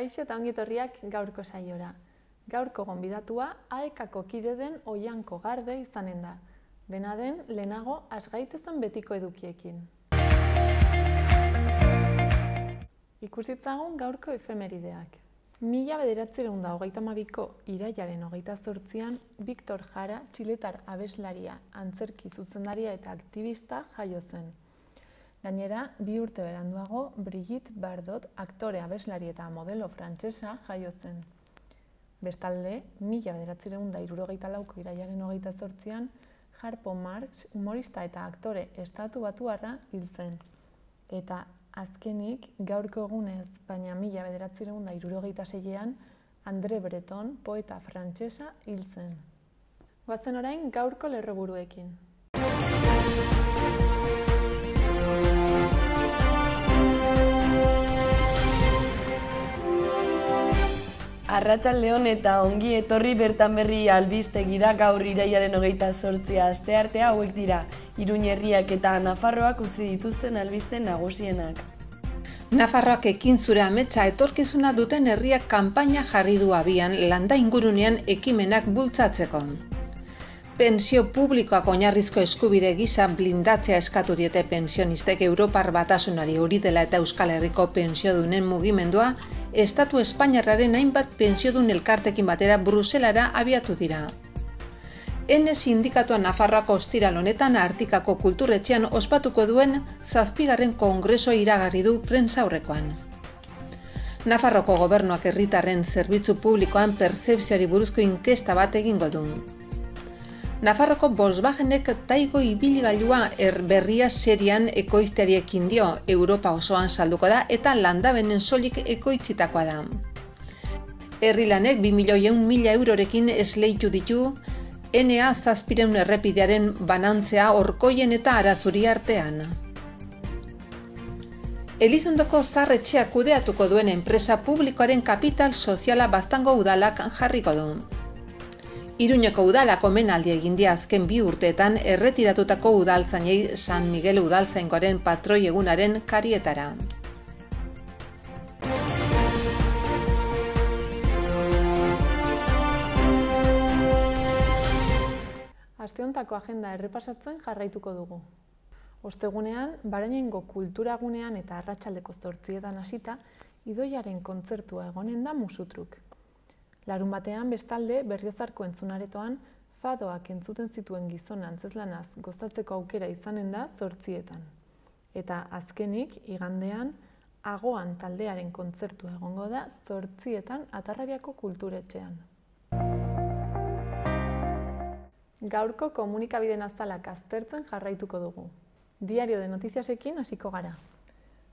Kaixo eta ongi etorriak gaurko saiora. Gaurko gonbidatua AEKako kide den Oianko Garde izanen da. Dena den, lehenago has gaitezen betiko edukiekin. Ikusitzagun gaurko efemerideak. 1932ko irailaren 28an Victor Jara, txiletar abeslaria, antzerki zuzendaria eta aktivista jaio zen. Gainera, 2 urte beranduago, Brigitte Bardot, aktore, abeslari eta modelo frantsesa jaio zen. Bestalde, 1974ko irailaren 28an, Harpo Marx, humorista eta aktore estatu batuarra hil zen. Eta azkenik, gaurko egunez, baina 1976an, André Breton, poeta frantsesa hil zen. Goazen orain gaurko lerroburuekin. Arratsaldeon eta ongi etorri bertan berri albistegira gaur irailaren 28 asteartea hauek dira. Iruña herriak eta Nafarroak utzi dituzten albiste nagusienak. Nafarroak ekin zure ametsa etorkizuna duten herriak kanpaina jarri du abian landa ingurunean ekimenak bultzatzeko. Pentsio publikoak oinarrizko eskubide gisa blindatzea eskatu diete pensionistek Europar Batasunari, hori dela eta Euskal Herriko pentsiodunen mugimendua Estatu Espainiarraren hainbat pentsiodun elkartekin batera Bruselara abiatu dira. Ene sindikatua Nafarroako ostiral honetan Artikako kulturretxean ospatuko duen 7. kongresua iragarri du prentsaurrekoan. Nafarroko gobernuak herritarren zerbitzu publikoan pertzepzioari buruzko inkesta bat egingo du. Nafarroko Volkswagenek Taigo ibilgailua berria serian ekoizteariekin dio, Europa osoan salduko da eta landabenen soilik ekoitzitakoa da. Herrilanek 2.100.000 eurorekin esleitu ditu NA 700 errepidearen banantzea Orkoien eta Arazuri artean. Elizondoko Zarretxea kudeatuko duen enpresa publikoaren kapital soziala Baztango udalak jarriko du. Iruñeko udalak omenaldia egin die azken 2 urteetan erretiratutako udaltzainei San Miguel udaltzaingoaren patroi egunaren karietara. Asteontako agenda errepasatzen jarraituko dugu. Ostegunean, Barainengo kulturagunean eta arratsaldeko 8etan hasita, Idoiaren kontzertua egonen da Musutruk. Larunbatean bestalde Berriozarko entzunaretoan fadoak entzuten zituen gizon antzezlanaz gozatzeko aukera izanen da 8etan. Eta azkenik, igandean, Agoan taldearen kontzertua egongo da 8etan Atarrariako kulturetxean. Gaurko komunikabideen azalak aztertzen jarraituko dugu. Diario de Notiziasekin hasiko gara.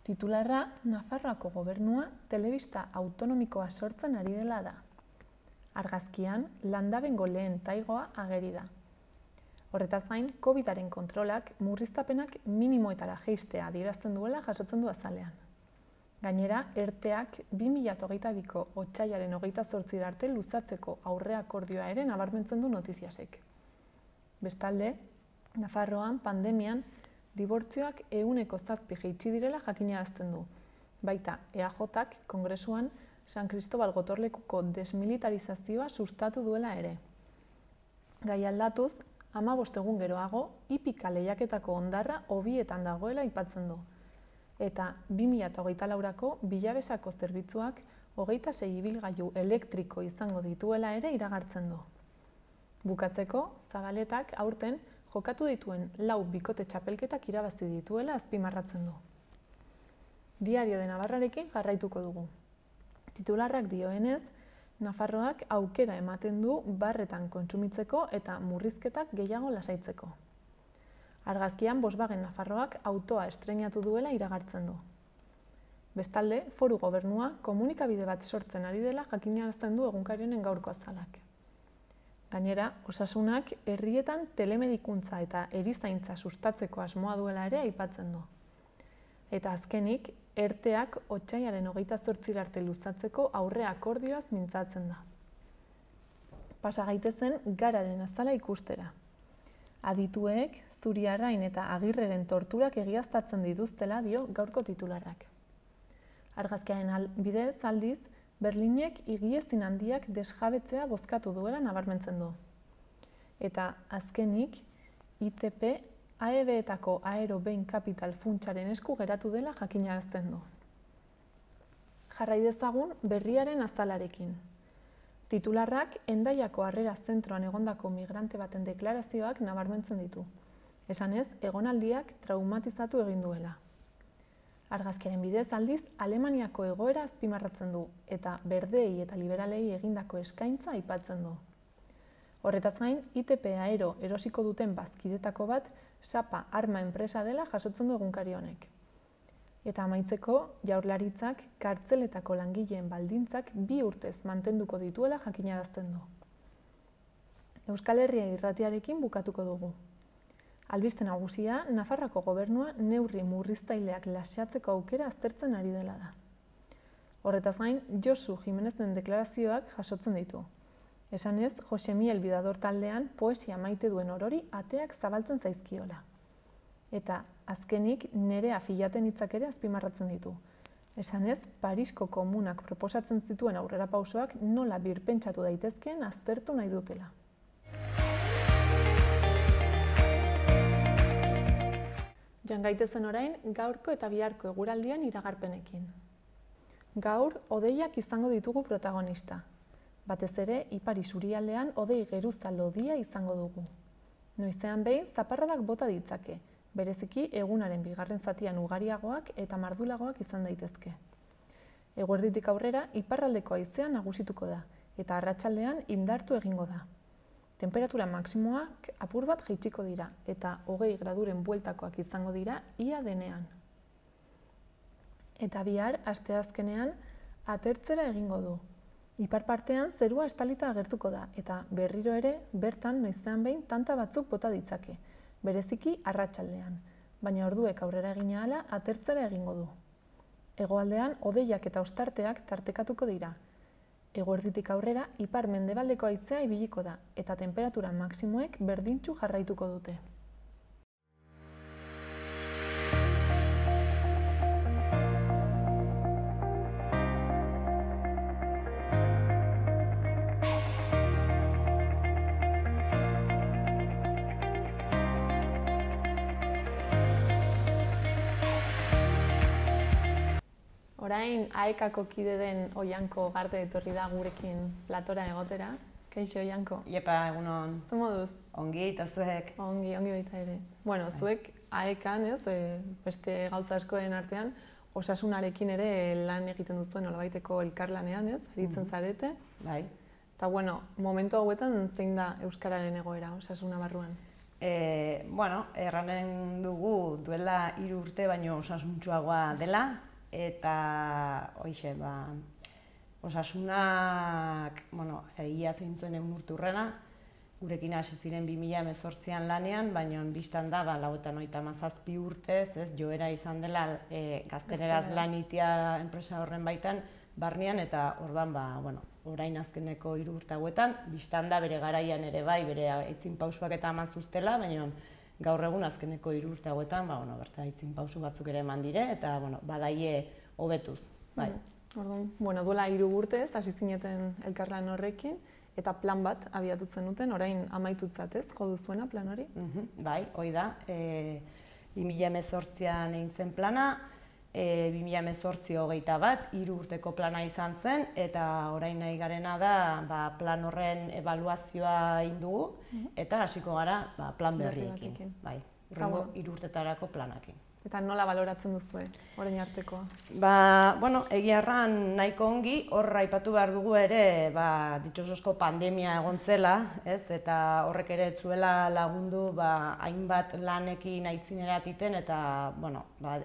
Titularra, Nafarroako gobernua telebista autonomikoa sortzen ari dela da. Argazkian, landabengo lehen taigoa ageri da. Horretaz gain, COVID-aren kontrolak murriztapenak minimoetara jeistea adierazten duela jasotzen du azalean. Gainera, ERTEak 2022ko otsailaren 28 arte luzatzeko aurreakordioa ere nabarmentzen du Notiziasek. Bestalde, Nafarroan pandemian dibortzioak 7% jaitsi direla jakinarazten du. Baita, EAJak Kongresuan San Cristobal gotorlekuko desmilitarizazioa sustatu duela ere. Gai aldatuz, 15 egun geroago, hipika lehiaketako hondarra hobietan dagoela aipatzen du. Eta 2024ko Bilabesako zerbitzuak 26 ibilgailu elektriko izango dituela ere iragartzen du. Bukatzeko, Zabaletak aurten jokatu dituen 4 bikote txapelketak irabazi dituela azpimarratzen du. Diario de Navarrarekin jarraituko dugu. Titularrak dioenez, Nafarroak aukera ematen du barretan kontsumitzeko eta murrizketak gehiago lasaitzeko. Argazkian Volkswagen Nafarroak autoa estreinatu duela iragartzen du. Bestalde, Foru Gobernua komunikabide bat sortzen ari dela jakinarazten du egunkari gaurko azalak. Gainera, Osasunak herrietan telemedikuntza eta erizaintza sustatzeko asmoa duela ere aipatzen du. Eta azkenik, ERTEak otsailaren 28 arte luzatzeko aurreakordioaz mintzatzen da. Pasa gaitezen Gararen azala ikustera. Adituek Zuriarrain eta Agirreren torturak egiaztatzen dituztela dio gaurko titularrak. Argazkiaren bidez aldiz, Berlinek higiezin handiak desjabetzea bozkatu duela nabarmentzen du. Eta azkenik, ITP AEB-etako Aero Bain Capital funtsaren esku geratu dela jakinarazten du. Jarrai dezagun berriaren azalarekin. Titularrak Hendaiako Harrera Zentroan egondako migrante baten deklarazioak nabarmentzen ditu. Esanez, egonaldiak traumatizatu egin duela. Argazkiaren bidez aldiz, Alemaniako egoera azpimarratzen du eta berdeei eta liberalei egindako eskaintza aipatzen du. Horretaz gain, ITP Aero erosiko duten bazkidetako bat Sapa arma enpresa dela jasotzen du egunkari honek. Eta amaitzeko, Jaurlaritzak kartzeletako langileen baldintzak 2 urtez mantenduko dituela jakinarazten du. Euskal Herria irratiarekin bukatuko dugu. Albiste nagusia, Nafarroako gobernua neurri murriztaileak lasatzeko aukera aztertzen ari dela da. Horretaz gain, Josu Jimenezen deklarazioak jasotzen ditu. Esanez, Josemi Elbidador taldean poesia maite duen orori ateak zabaltzen zaizkiola. Eta azkenik Nerea Filaten hitzak ere azpimarratzen ditu. Esanez, Parisko komunak proposatzen zituen aurrerapausoak nola birpentsatu daitezkeen aztertu nahi dutela. Joan gaitezen orain, gaurko eta biharko eguraldian iragarpenekin. Gaur, hodeiak izango ditugu protagonista. Batez ere, ipar isurialdean hodei geruza lodia izango dugu. Noizean behin, zaparradak bota ditzake, bereziki egunaren bigarren zatian ugariagoak eta mardulagoak izan daitezke. Eguerditik aurrera, iparraldeko haizea nagusituko da, eta arratsaldean indartu egingo da. Temperatura maksimoak apur bat jaitsiko dira, eta 20 graduren bueltakoak izango dira ia denean. Eta bihar, asteazkenean, atertzera egingo du. Ipar partean zerua estalita agertuko da, eta berriro ere bertan noizean behin tanta batzuk bota ditzake, bereziki arratsaldean, baina orduek aurrera egin ahala atertzera egingo du. Hegoaldean hodeiak eta ostarteak tartekatuko dira. Eguerditik aurrera ipar mendebaldeko haizea ibiliko da, eta temperatura maksimoek berdintsu jarraituko dute. Orain, AEKako kide den Oianko Garte etorri da gurekin platora egotera. Kaixo, Oianko? Iepa, egunon. Zu moduz? Ongi, eta zuek? Ongi baita ere. Bueno, zuek AEKan, beste gauza askoen artean, osasunarekin ere lan egiten duzuen nolabaiteko elkarlanean, aritzen zarete. Bai. Eta, bueno, momentu hauetan zein da euskararen egoera, osasuna barruan? Erranen dugu duela 3 urte baino osasuntsuagoa dela, eta hoixe, osasunak, egia zein zuen 1 urte hurrena, gurekin hasi ziren 2018an lanean, baina bistan da, 97 urtez, joera izan dela gazteleraz lanitia enpresa horren baitan, barnean, eta orduan, orain azkeneko 3 urte hauetan, bistan da bere garaian ere bai, bere aitzin pausuak eta eman zuztela, baina gaur egun azkeneko 3 urte hauetan, bertza aitzin pausu batzuk ere eman dire, eta badaie hobetuz. Orduan, duela 3 urtez, hasi zineten elkarlan horrekin, eta plan bat abiatu zenuten, orain amaitutzat ez, jo duzuena plan hori? Bai, hoi da. 2018an egin zen plana, 2018-21, 3 urteko plana izan zen, eta orain nahi garena da plan horren ebaluazioa egin dugu, eta hasiko gara plan berriekin. Bai, hurrengo 3 urtetarako planakin. Eta nola baloratzen duzue, orain artekoa? Egia erran nahiko ongi, hor aipatu behar dugu ere, ditxosozko pandemia egon zela, eta horrek ere zuela lagundu hainbat lanekin aitzinerat iten, eta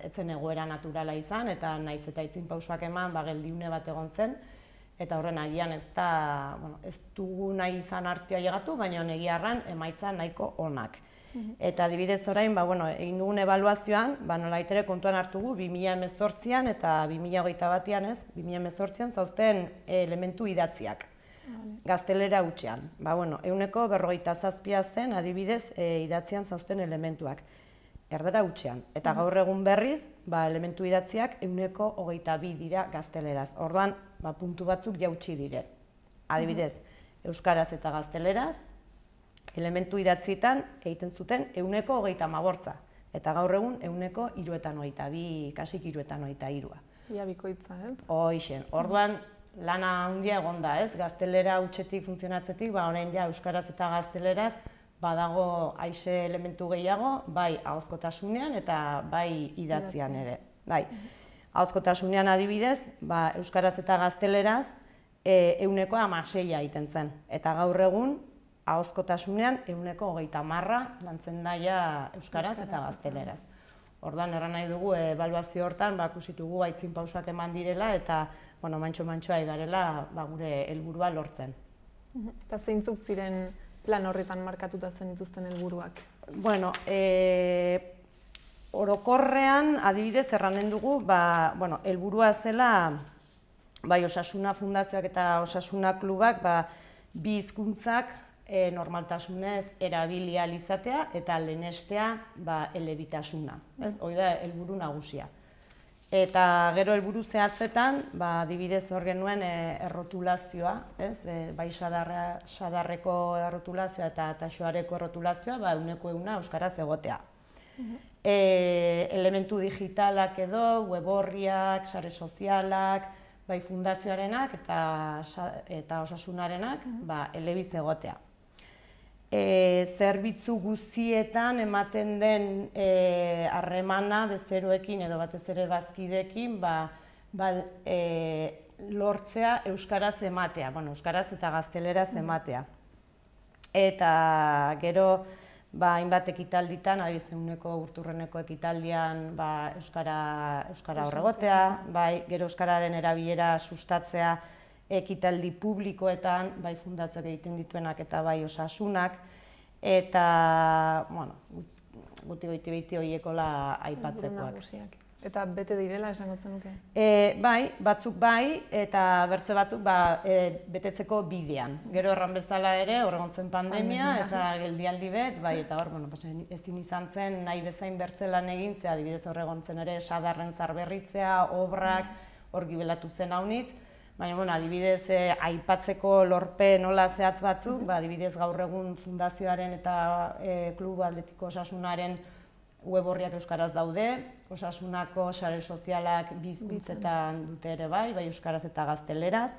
etzen egoera naturala izan, eta naiz eta aitzin pausuak eman, geldiune bat egon zen, eta horren agian ez dugu nahi izan artea llegatu, baina egia erran emaitza nahiko onak. Eta adibidez orain, egin dugun ebaluazioan, nolaitere kontuan hartugu 2018an eta 2021an 2018an zauzten elementu idatziak, gaztelera hutsean. 157 zen adibidez idatzian zauzten elementuak, erdera hutsean. Eta gaur egun berriz, elementu idatziak 122 dira gazteleraz. Orduan, puntu batzuk jautsi dire. Adibidez, euskaraz eta gazteleraz, elementu idatzietan egiten zuten 128, eta gaur egun 172, kasik 123. Ia bikoitza, ez? Hoixen, orduan lana handia egon da, ez? Gaztelera hutsetik funtzionatzetik, orain ja euskaraz eta gazteleraz badago aixe elementu gehiago, bai ahozkotasunean eta bai idatzian ere. Bai, ahozkotasunean adibidez, euskaraz eta gazteleraz 116 egiten zen, eta gaur egun ahozkotasunean 130 lantzen daia euskaraz eta gazteleraz. Orduan, erran nahi dugu, ebaluazio hortan, kusitugu aitzin pausak eman direla, eta mantxo-mantxoa egarela gure helburua lortzen. Eta zeintzuk ziren plan horretan markatuta zen dituzten helburuak? Bueno, orokorrean, adibidez, erranen dugu, helburua zela, bai Osasuna Fundazioak eta Osasuna Klubak, bi hizkuntzak normaltasunez erabili ahal izatea eta lehenestea elebitasuna. Hori da helburu nagusia. Eta gero helburu zehatzetan, adibidez hor genuen errotulazioa, bai sadarreko errotulazioa eta taxoareko errotulazioa, 100% euskaraz egotea. Elementu digitalak edo, web orriak, sare sozialak, bai fundazioarenak eta osasunarenak, elebiz egotea. Zerbitzu guztietan ematen den harremana bezeroekin edo batez ere bazkideekin lortzea euskaraz ematea, euskaraz eta gazteleraz ematea. Eta gero hainbat ekitalditan, Euneko Urturreneko ekitaldian euskara horregotea, gero euskararen erabilera sustatzea ekitaldi publikoetan, bai fundazioak egiten dituenak eta bai osasunak, eta, guti horiekola aipatzekoak. Eta bete direla esango zenuke? Bai, batzuk bai, eta bertze batzuk betetzeko bidean. Gero erran bezala ere, horregontzen pandemia, eta geldialdi bet, bai, eta hor, ezin izan zen nahi bezain bertzelan egin, ze adibidez horregontzen ere sadarren zarberritzea, obrak, hor gibelatu zen haunitz, baina, adibidez, aipatzeko lorpe nola zehatz batzuk, adibidez gaur egun fundazioaren eta Klubu Atletiko Osasunaren web orriak euskaraz daude, Osasunako sare sozialak bi hizkuntzetan dute ere bai euskaraz eta gazteleraz.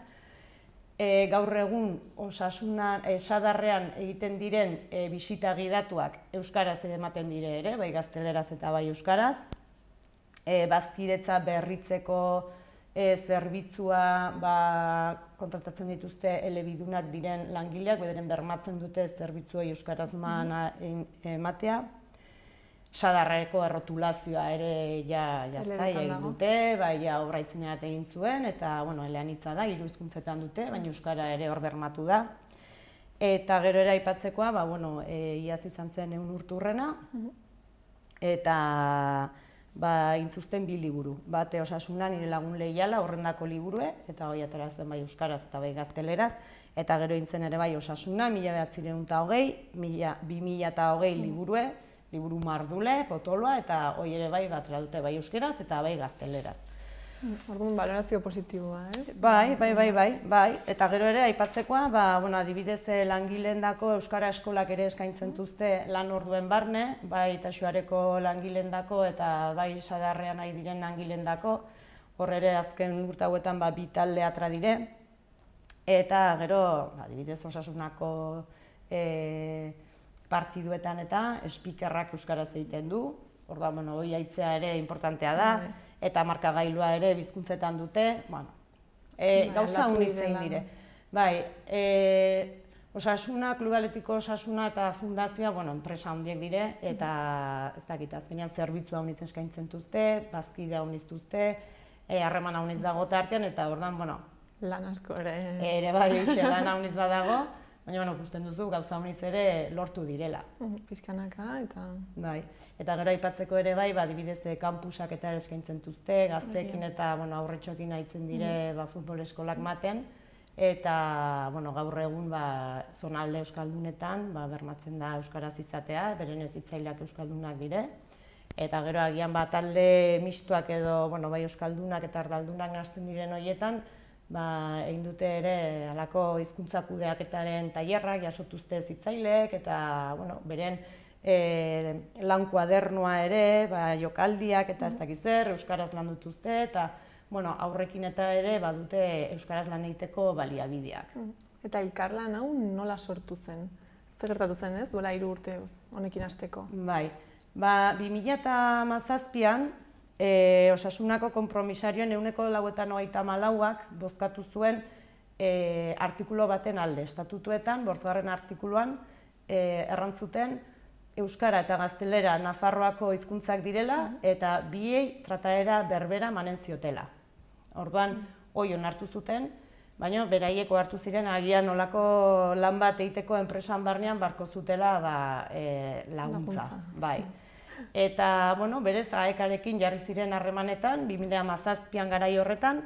Gaur egun sadarrean egiten diren bisita gidatuak euskaraz ere ematen dire ere, bai gazteleraz eta bai euskaraz. Bazkidetza berritzeko zerbitzua kontratatzen dituzte elebidunak diren langileak, bederen bermatzen dute zerbitzuei euskaraz ematea. Sadarreko errotulazioa ere egin dute, obraitzeneat egin zuen, eta eleanitza da, 3 hizkuntzetan dute, baina euskara ere hor bermatu da. Eta gero ere aipatzekoa, iaz izan zen Urturrena, eta intzuzten 2 liburu. Bate Osasuna nire lagun Leiala, horrendako liburue, eta hoi aterazen bai euskaraz eta bai gazteleraz, eta gero intzen ere bai Osasuna, 1920, 2020 liburue, liburu mardule, potoloa, eta hoi ere bai tradute bai euskeraz eta bai gazteleraz. Orduan balorazio positiboa, ez? Bai, eta gero ere aipatzekoa, adibidez langileendako euskara eskolak ere eskaintzen duzte lan orduen barne, bai taxoareko langileendako eta bai sadarrean ari diren langileendako, hor ere azken urte hauetan 2 talde atra dire, eta gero adibidez Osasunako partiduetan eta speakerrak euskaraz egiten du, orduan hori aitzea ere importantea da, eta markagailua ere bizkuntzetan dute, gauza unitzen dire. Bai, Osasuna, Klubu Atletiko Osasuna eta Fundazioa, enpresa handiek dire, eta ez dakit, azkenean zerbitzua unitzen eskaintzen duzte, bazkidea uniztuzte, harreman uniz dago tartean, eta orduan, lan asko ere. Ere bai, lan uniz badago, baina, ikusten duzu, gauza honitz ere lortu direla. Pizkanaka eta... Bai, eta gero aipatzeko ere bai, adibidez kampusak eta eskaintzen duzte, gazteekin eta aurretxoekin haitzen dire futbol eskolak maten, eta gaur egun zonalde euskaldunetan bermatzen da euskaraz izatea, beren hezitzaileak euskaldunak dire, eta gero agian talde mistoak edo bai euskaldunak eta ardaldunak nazten diren horietan, egin dute ere halako hizkuntza kudeaketaren tailerrak jasotuzte hezitzaileek eta beren lan kuadernua ere, jokaldiak eta ez dakiz zer, euskaraz lan dutuzte eta aurrekin eta ere badute euskaraz lan egiteko baliabideak. Eta elkarlan hau nola sortu zen? Zer gertatu zen, ez? Duela 3 urte honekin hasteko. Bai. 2017an Osasunako konpromisarioen 94%ak bozkatu zuen artikulu baten alde. Estatutuetan, 8. artikuluan, errantzuten euskara eta gaztelera Nafarroako hizkuntzak direla eta biei trataera berbera manen ziotela. Orduan, hori onartu zuten, baina beraiek hartu ziren agian nolako lan bat egiteko enpresan barnean barko zutela laguntza. Bai. Eta, berez, AEK-arekin jarri ziren harremanetan, 2017an garai horretan,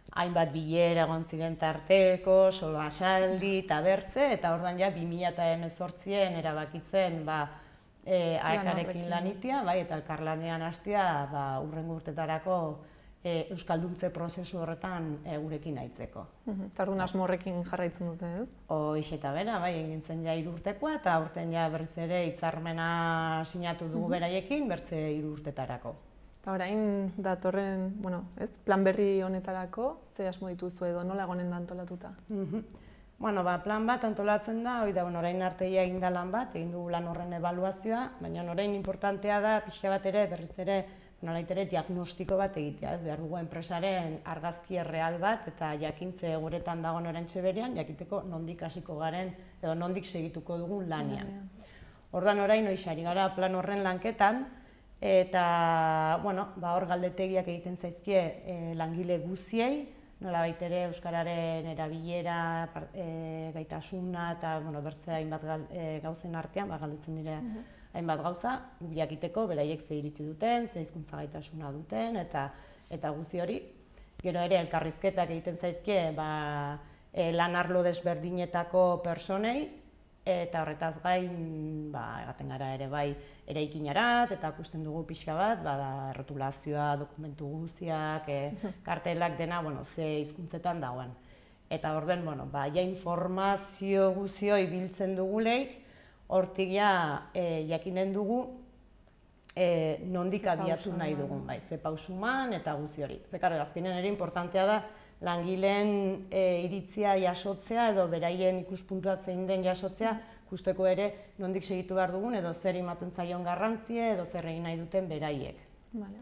hainbat bilera egon ziren tarteko, solasaldi eta bertze, eta orduan 2018an erabaki zen AEK-arekin lanitia, eta elkarlanean hastea hurrengo urtetarako euskalduntze prozesu horretan gurekin aitzeko. Eta orduan asmo horrekin jarraitzen dute, ez? Hoiz eta bera, egin zen 3 urtekoa, eta aurten berriz ere hitzarmena sinatu dugu beraiekin, bertze 3 urtetarako. Eta orain datorren, plan berri honetarako, ze asmo dituzu edo nola egonen da antolatuta? Plan bat antolatzen da, orain arte egin da lan bat, egin dugu lan horren ebaluazioa, baina orain importantea da, pixka bat ere, berriz ere, diagnostiko bat egitea, ez behar dugu enpresaren argazki erreal bat, eta jakintze guretan dagoen oraintxe berean, jakiteko nondik hasiko garen, edo nondik segituko dugun lanean. Orduan orain ari gara plan horren lanketan, eta hor galdetegiak egiten zaizkie langile guziei, nolabait ere euskararen erabilera, gaitasuna eta bertze hainbat gauzen artean galdetzen dira hainbat gauza, guk jakiteko beraiek ze iritzi duten, ze hizkuntza gaitasuna duten eta guzti hori. Gero ere elkarrizketak egiten zaizkie lan arlo desberdinetako personei, eta horretaz gain egaten gara ere eraikinarat eta ikusten dugu pixka bat, errotulazioa, dokumentu guztiak, kartelak dena, ze hizkuntzetan dagoen. Eta orduan, informazio guztioi biltzen duguleik, hortik jakinen dugu nondik abiatu nahi dugun, ze pausuman eta guzti hori. Azkenean ere importantea da langileen iritzia jasotzea edo beraien ikuspuntua zein den jasotzea, ikusteko ere nondik segitu behar dugun edo zer ematen zaion garrantzia edo zer egin nahi duten beraiek.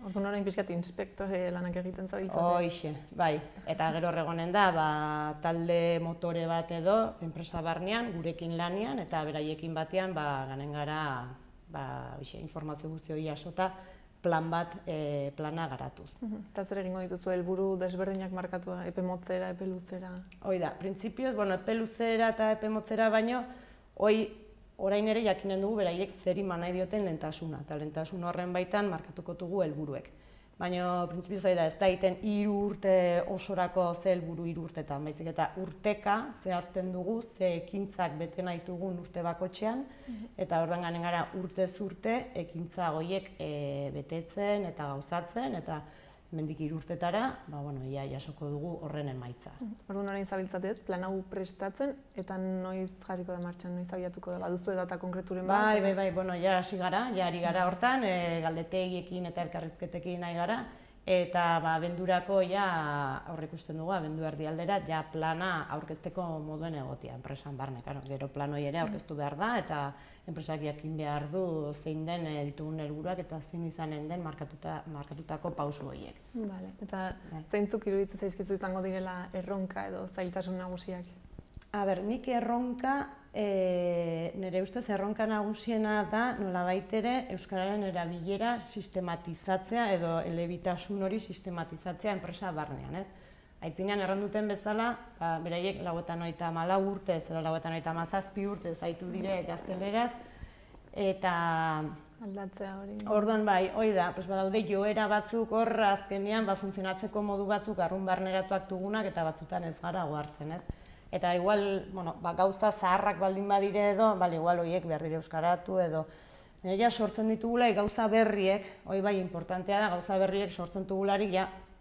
Orduan orain pixkat inspektore lanak egiten zabiltzate. Hoixe, bai. Eta gero horregonen da, talde motore bat edo, enpresa barnean, gurekin lanean, eta beraiekin batean, ganen gara, informazio guzti hori jasota, plana garatuz. Eta zer egingo dituzu helburu desberdinak markatu, epe motzera, epe luzera? Hoi da, printzipioz, epe luzera eta epe motzera baino, orain ere jakinen dugu beraiek zer eman nahi dioten lehentasuna, eta lehentasun horren baitan markatuko dugu helburuek. Baina, printzipioz ez da egiten 3 urte osorako ze helburu 3 urtetan, baizik eta urteka zehazten dugu, ze ekintzak bete nahi dugun urte bakotxean, eta orduan ganen gara urtez urte ekintza horiek betetzen eta gauzatzen, eta hemendik 3 urtetara, jasoko dugu horren emaitza. Orduan orain zabiltzatez, plan hau prestatzen, eta noiz jarriko da martxan, noiz abiatuko da, baduzu data konkreturen bat? Bai, ari gara hortan, galdetegiekin eta elkarrizketekin nahi gara, eta abendurako aurre ikusten dugu, abendu erdialdera, plana aurkezteko moduen egotia, enpresan barne, gero plan hori ere aurkeztu behar da, eta enpresak jakin behar du zein den ditugun helburuak eta zein izanen den markatutako pausu horiek. Eta zeintzuk iruditzen zaizkizu izango direla erronka edo zailtasun nagusiak? Nik erronka, nire ustez erronka nagusiena da nolabait ere euskararen erabilera sistematizatzea edo elebitasun hori sistematizatzea enpresa barnean, ez? Aitzinean erranduten bezala, beraiek 94 urtez edo 97 urtez zaitu dire gazteleraz, eta aldatzea hori. Orduan hoi da, badaude joera batzuk hor azkenean funtzionatzeko modu batzuk arrun barneratuak dugunak eta batzutan ez gara ohartzen, ez? Eta igual, gauza zaharrak baldin badire edo, igual horiek behar dire euskaratu edo. Sortzen ditugula gauza berriek, hoi bai importantea da, gauza berriek sortzen dugularik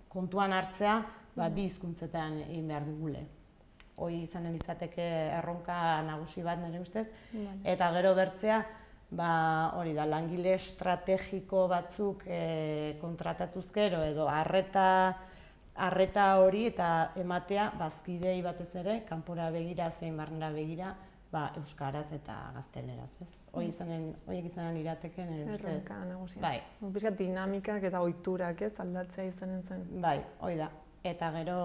kontuan hartzea bi hizkuntzetan egin behar dugule. Hoi izanen litzateke erronka nagusi bat nire ustez, eta gero bertzea, hori da, langile estrategiko batzuk kontratatuz gero edo arreta hori eta ematea bazkidei batez ere, kanpora begira, zein barnera begira, euskaraz eta gazteleraz, ez? Horiek izanen lirateke nire ustez. Erronka nagusia. Bai. Bizkat dinamikak eta ohiturak, ez, aldatzea izanen zen. Bai, hori da. Eta gero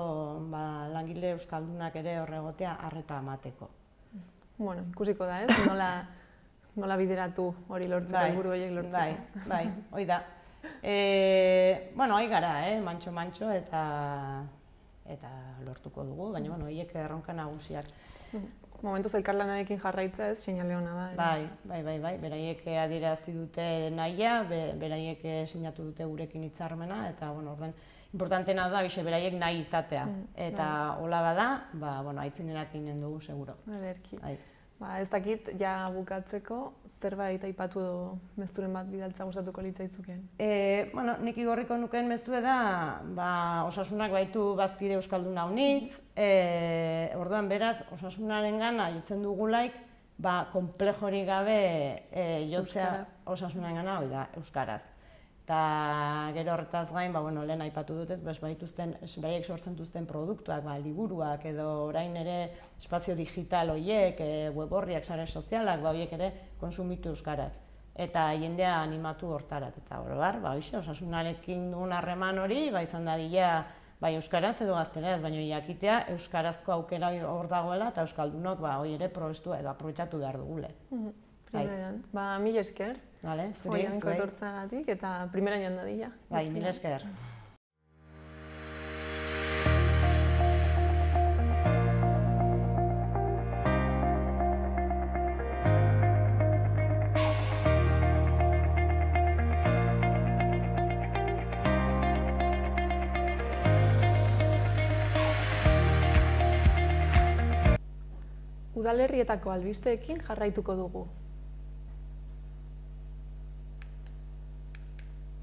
langile euskaldunak ere horregotea arreta emateko. Bueno, ikusiko da, ez? Nola bideratu hori lortzeko, helburu horiek lortzeko. Bai, hori da. Hori gara, mantxo eta lortuko dugu, baina horiek erronka nagusiak. Momentuz elkarlanarekin jarraitza ez, seinale hona da. Bai, beraiek adierazi dute nahia, beraiek sinatu dute gurekin hitzarmena, eta orden, importantena da, beraiek nahi izatea. Eta hola bada, aitzineratik inen dugu, seguro. Ederki. Ez dakit, ja bukatzeko, zerbait aipatu mezuren bat bidaltza gustatuko litzaizuken? Nik igorriko nukeen mezue da, osasunak baitu bazkide euskaldun haunitz, orduan beraz, osasunaren gana jotzen dugulaik, konplejorik gabe jotzea osasunaren gana, hori da, euskaraz. Eta gero horretaz gain, lehen aipatu dut ez, beraiek sortzen duzten produktuak, liburuak edo orain ere espazio digital horiek, web horriak, sare sozialak, horiek ere konsumitu euskaraz. Eta jendea animatu hortarat, eta osasunarekin dugun harreman hori, izan dadila euskaraz edo gazteleraz, baina jakitea euskarazko aukera hor dagoela eta euskaldunok hori ere probestu edo aprobetxatu behar dugule. Mil esker. Zuri, Oianko etortzagatik eta primera joan dadila. Mil esker. Udalerrietako albisteekin jarraituko dugu.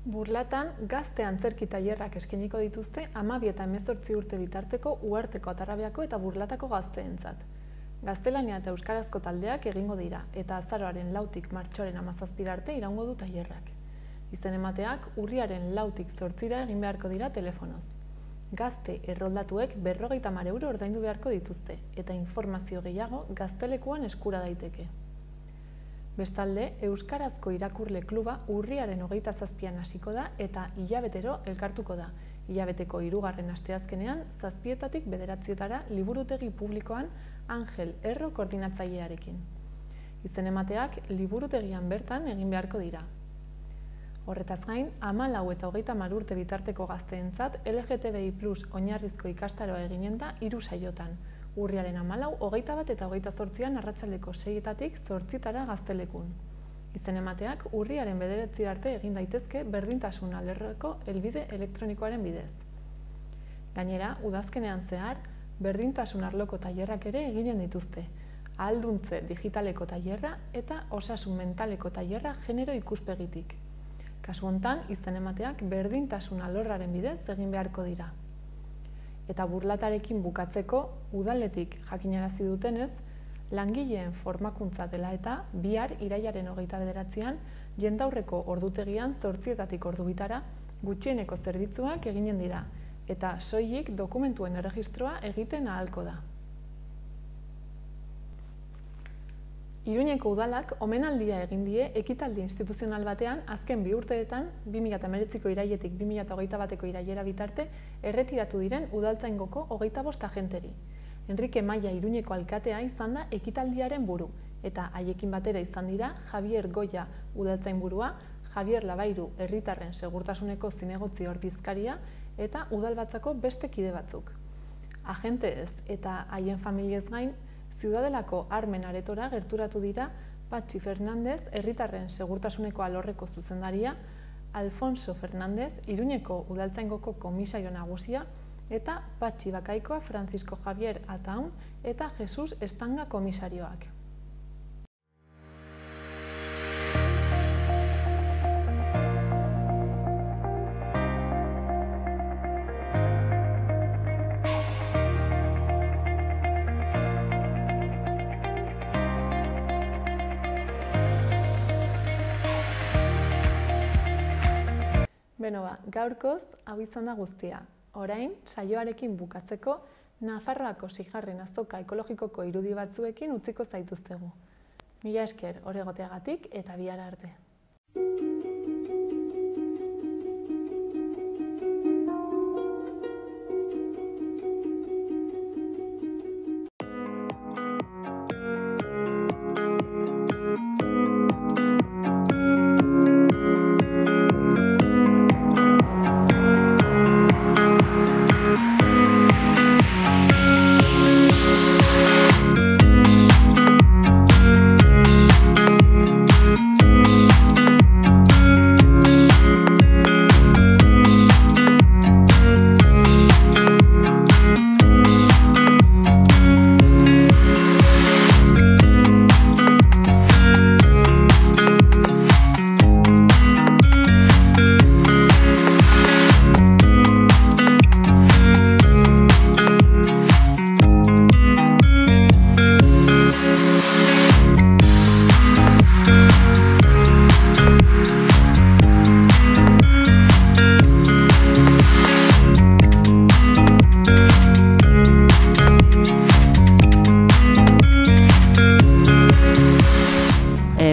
Burlatan, gazte antzerki tailerrak eskainiko dituzte 12 eta 18 urte bitarteko Uharteko, Atarrabiako eta Burlatako gazteentzat. Gaztelania eta euskarazko taldeak egingo dira eta azaroaren 4tik martxoaren 17 arte iraungo du tailerrak. Izen emateak urriaren 4tik 8 egin beharko dira telefonoz. Gazte erroldatuek 50 euro ordaindu beharko dituzte eta informazio gehiago gaztelekuan eskura daiteke. Bestalde, Euskarazko Irakurle Kluba urriaren 27an hasiko da eta hilabetero elkartuko da. Hilabeteko 3. asteazkenean, 7etatik 9etara liburutegi publikoan Angel Erro koordinatzailearekin. Izen emateak liburutegian bertan egin beharko dira. Horretaz gain, 14 eta 30 urte bitarteko gazteentzat LGTBI+ oinarrizko ikastaroa eginen da 3 saiotan. Urriaren 14, 21 eta 28an arratsaldeko 6etatik 8etara gaztelekun. Izen emateak urriaren 9 arte egin daitezke berdintasun alorreko helbide elektronikoaren bidez. Gainera, udazkenean zehar, berdintasun arloko tailerrak ere eginen dituzte. Ahalduntze digitaleko tailerra eta osasun mentaleko tailerra genero ikuspegitik. Kasu hontan, izen emateak berdintasun alorraren bidez egin beharko dira. Eta Burlatarekin bukatzeko, udaletik jakinarazi dutenez, langileen formakuntza dela eta bihar irailaren 29an jendaurreko ordutegian 8etatik ordubitara gutxieneko zerbitzuak eginen dira eta soilik dokumentuen erregistroa egiten ahalko da. Iruñeko udalak omenaldia egin die ekitaldi instituzional batean azken 2 urteetan 2019ko irailetik 2021ko irailera bitarte erretiratu diren udaltzaingoko 25 agenteri. Enrique Maia Iruñeko alkatea izan da ekitaldiaren buru eta haiekin batera izan dira Javier Goya udaltzainburua, Javier Labairu herritarren segurtasuneko zinegotzi ordezkaria eta udalbatzako beste kide batzuk. Agentez eta haien familiez gain, Ziudadelako Armen aretora gerturatu dira Patxi Fernandez, herritarren segurtasuneko alorreko zuzendaria, Alfonso Fernandez, Iruñeko udaltzaingoko komisario nagusia, eta Patxi Bakaikoa, Francisco Javier Ataun eta Jesus Estanga komisarioak. gaurkoz hau izan da guztia. Orain, saioarekin bukatzeko, Nafarroako 6. azoka ekologikoko irudi batzuekin utziko zaituztegu. Mila esker hor egoteagatik eta bihar arte.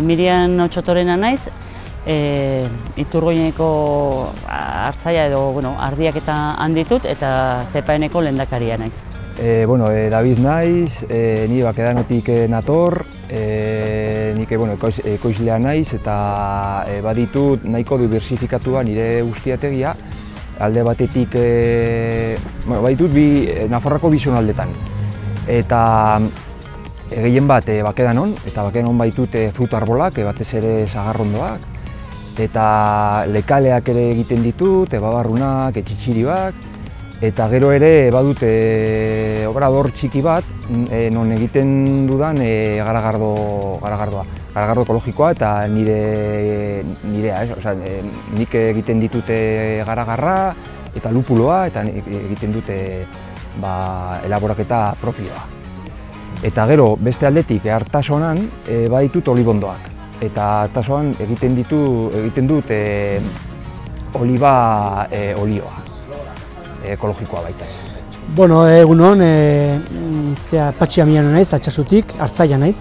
Mirian Otxotorena naiz, Iturgoineko hartzaia edo ardiak eta handitut eta ZPAeneko lehendakaria naiz. David naiz, ni Bakedanotik nator, nik ekoizlea naiz eta baditut nahiko diversifikatua nire ustiategia. Alde batetik, baditut Nafarroako bi zonaldetan. Eta gehien bat Bakedanon, eta Bakedanon baitut fruta arbolak, batez ere sagarrondoak, eta lekaleak ere egiten ditut, babarrunak, etxitxiribak, eta gero ere badut obrador txiki bat, non egiten dudan garagardo ekologikoa, eta nik egiten ditut garagarra eta lupuloa, eta egiten dute elaboraketa propioa. Eta gero, beste aldetik, Artasonan baditut olibondoak. Eta Artasoan egiten dut oliba olioa, ekologikoa baita. Egunon, Patxi Amiano naiz, Altsasutik, Hartzaia naiz,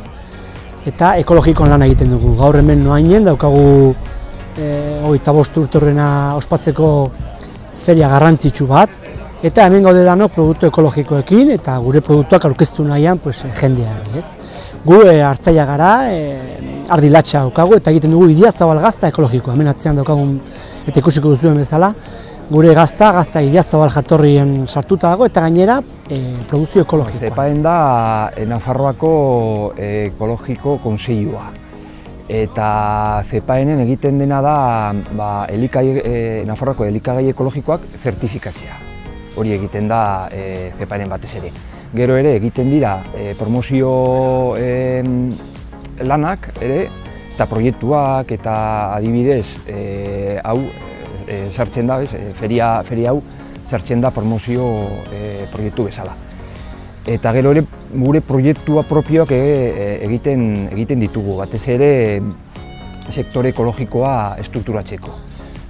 eta ekologikoan lan egiten dugu. Gaur hemen noainen daukagu 25 urte horrena ospatzeko feria garrantzitsu bat, eta hemen gaude danok produktu ekologikoekin eta gure produktuak aurkeztu nahian jendeari. Gu Hartzaia gara, ardilatxa daukagu eta egiten dugu Idiazabal gazta ekologikoa. Hemen atzean daukagun eta ikusiko duzuen bezala, gure gazta Idiazabal jatorrien sartuta dago eta gainera produkzio ekologikoa. ZPAen da Nafarroako ekologiko kontseilua. Eta ZPAenen egiten dena da Nafarroako elikagai ekologikoak zertifikatzea. Hori egiten da ZPAenen batez ere. Gero ere egiten dira promozio lanak ere, eta proiektuak eta adibidez hau sartzen da, feria hau sartzen da promozio proiektu bezala. Eta gero ere gure proiektua propioak egiten ditugu, batez ere sektore ekologikoa estrukturatzeko.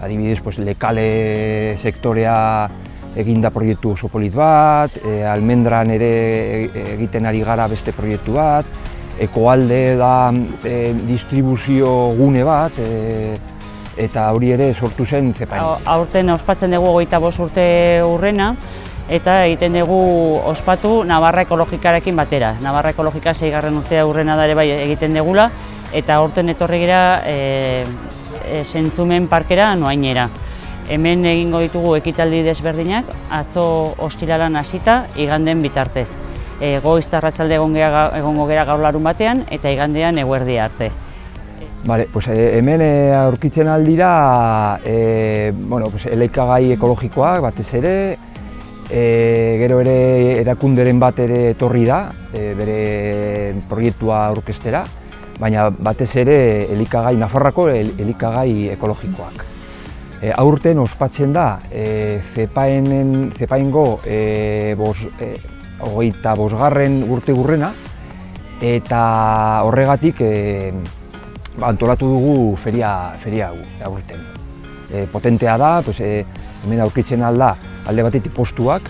Adibidez, lekale sektorea eginda proiektu oso polit bat, almendran ere egiten ari gara beste proiektu bat, ekoalde da distribuzio gune bat, eta hori ere sortu zen ZPAen. Aurten ospatzen dugu 25 urte urrena, eta egiten dugu ospatu Navarra ekologikarekin batera. Navarra ekologika 6. urtea urrena da ere bai egiten dugula, eta aurten etorri gira zentzumen parkera noainera. Hemen egingo ditugu ekitaldi desberdinak, atzo ostiralan hasita, iganden bitartez. Goiz eta arratsalde egongo gera gaur larun batean, eta igandean eguerdia arte. Hemen aurkitzen aldira elikagai ekologikoak batez ere, gero ere erakunderen bat ere etorri da, bere proiektua aurkeztera, baina batez ere Nafarroako elikagai ekologikoak. Aurten ospatzen da ZPAengo 25. urte urrena, eta horregatik antolatu dugu feria hau aurten. potentea da, hemen aurkitzen alda alde batetik postuak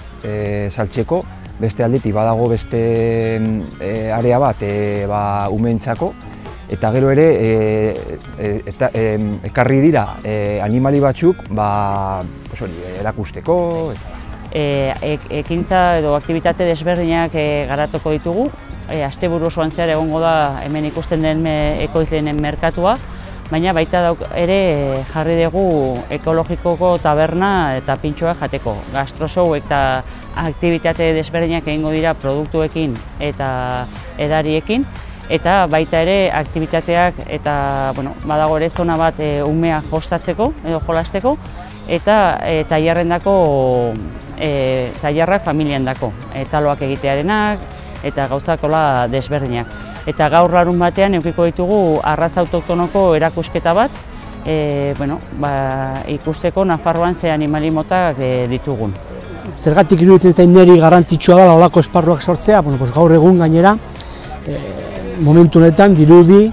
saltzeko, beste aldetik badago beste area bat umeentzako, eta gero ere ekarri dira animali batzuk erakusteko. Ekintza edo aktibitate desberdinak garatuko ditugu. Asteburu osoan zehar egongo da hemen ikusten den ekoizleen merkatua, baina baita ere jarri dugu ekologikoko taberna eta pintxoak jateko. Gastroshow eta aktibitate desberdinak egingo dira produktuekin eta edariekin, eta baita ere aktibitateak eta badago ere zona bat umeak jostatzeko edo jolasteko, eta tailerrak familian dako, taloak egitearenak eta gauzak desberdinak. Eta gaur larun batean edukiko ditugu arraza autoktonoko erakusketa bat, ikusteko Nafarroan ze animali motak ditugun. Zergatik iruditzen zain niri garrantzitsua dela holako esparruak sortzea, gaur egun gainera, momentu honetan dirudi,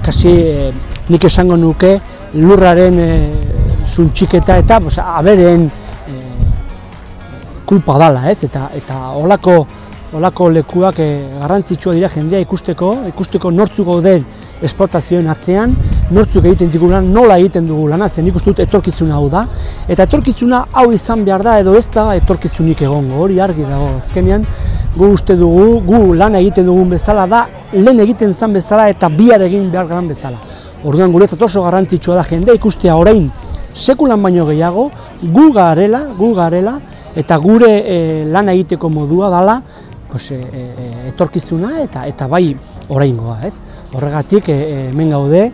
kasi nik esango nuke lurraren suntxiketa eta abereen kulpa dela, eta holako lekuak garrantzitsua dira jendea ikusteko nortzuk gauden esportazioen atzean, nortzuk egiten dugu lan, nola egiten dugu lana, zen nik uste dut etorkizuna hau da, eta etorkizuna hau izan behar da edo ez da etorkizunik egongo, hori argi dago. Azkenean, gu uste dugu, gu lana egiten dugun bezala da, lehen egiten zen bezala eta bihar egin behar gadan bezala. Orduan guretzat oso garrantzitsua da jendea ikustea orain sekulan baino gehiago, gu garela, eta gure lana egiteko modua dela etorkizuna eta bai oraingoa, ez? Horregatik hemen gaude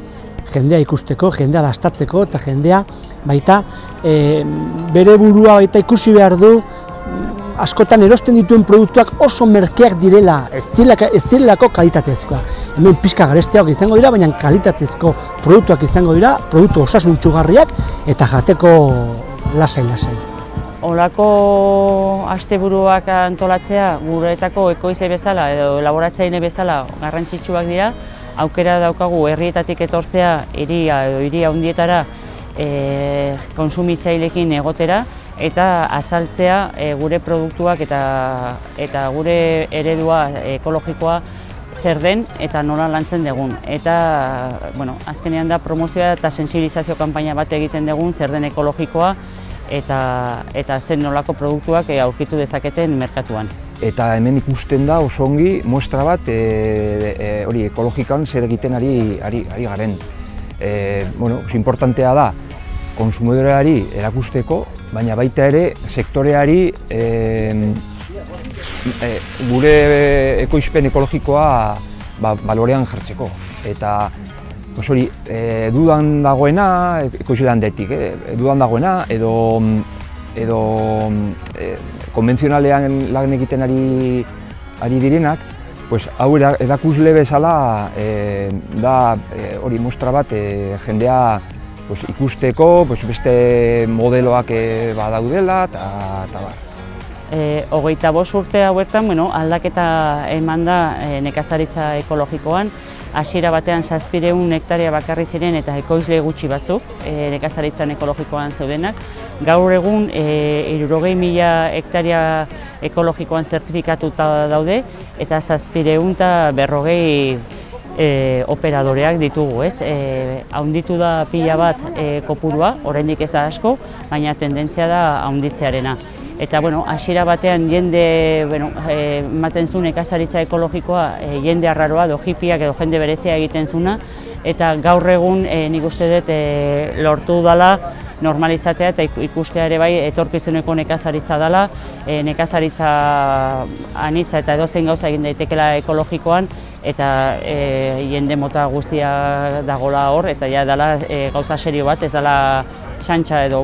jendea ikusteko, jendea dastatzeko eta jendea baita bere burua baita ikusi behar du askotan erosten dituen produktuak oso merkeak direla, ez direlako kalitatezkoak. Hemen pixka garestiagoak izango dira, baina kalitatezko produktuak izango dira, produktu osasuntsugarriak eta jateko lasai-lasai. Olako asteburuak antolatzea gureetako ekoizle bezala edo elaboratzaile bezala garrantzitsuak dira. Aukera daukagu herrietatik etortzea hiri handietara kontsumitzaileekin egotera eta azaltzea gure produktuak eta gure eredua ekologikoa zer den eta nola lantzen dugun. Eta azkenean da promozioa eta sensibilizazio kanpaina bat egiten dugun zer den ekologikoa eta zen nolako produktuak aurkitu dezaketen merkatuan. Eta hemen ikusten da oso ongi muestra bat hori ekologikoan zer egiten ari garen. Oso importantea da konsumidoreari erakusteko, baina baita ere sektoreari gure ekoizpen ekologikoa balorean jartzeko. Eta hori, dudan dagoena, ekoizle handetik, dudan dagoena, edo konbentzionalean lan egiten ari direnak, hau erakusle bezala da hori mostra bat jendea ikusteko, beste modeloak badaudela eta bar. 25 urte hauetan aldaketa eman da nekazaritza ekologikoan. Hasiera batean 700 hektaria bakarri ziren eta ekoizle gutxi batzuk nekazaritzan ekologikoan zeudenak. Gaur egun 60.000 hektaria ekologikoan zertifikatuta daude eta 740 operadoreak ditugu. Haunditu da pila bat kopurua, oraindik ez da asko, baina tendentzia da haunditzearena. Eta hasiera batean jende ematen zuen nekazaritza ekologikoa jende arraroa edo hippiak edo jende berezia egiten zuna, eta gaur egun nik uste dut lortu dela normalizatea eta ikustea ere bai etorkizuneko nekazaritza dela, nekazaritza anitza eta edozein gauza egin daitekela ekologikoan, eta jende mota guztia dagoela hor, eta ja dela gauza serio bat, ez dela txantxa edo,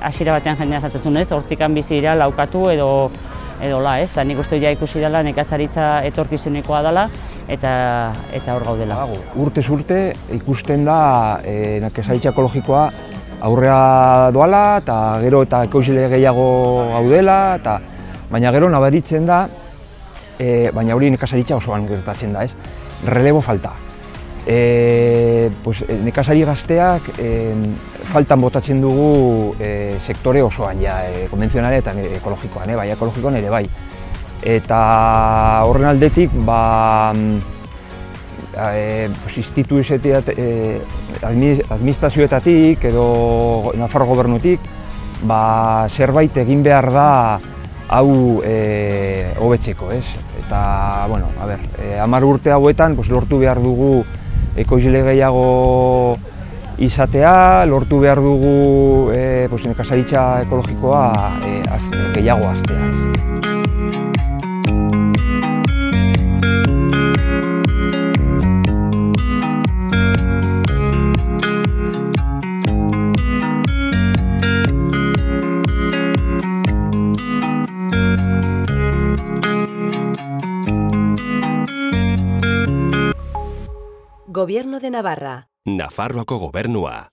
hasiera batean jendea esaten ez, hortikan bizi dira laukatu edo la, ez, eta nik uste ja ikusi dela nekazaritza etorkizunekoa dela, eta hor gaudela. Urtez urte ikusten da nekazaritza ekologikoa aurrea doala, eta gero eta ekoizle gehiago gaudela, baina gero nabaritzen da, baina hori nekazaritza osoan gertatzen da, ez, relebo falta. nekazari gazteak faltan botatzen dugu sektore osoan, konbentzionale eta ekologikoan, bai ekologikoan ere bai. Eta horren aldetik, administrazioetatik edo Nafarro gobernutik zerbait egin behar da hau hobetzeko, ez? Eta, 10 urte hauetan lortu behar dugu ekoizle gehiago izatea, lortu behar dugu nekazaritza ekologikoa gehiago haztea. Gobierno de Navarra. Nafarroako gobernua.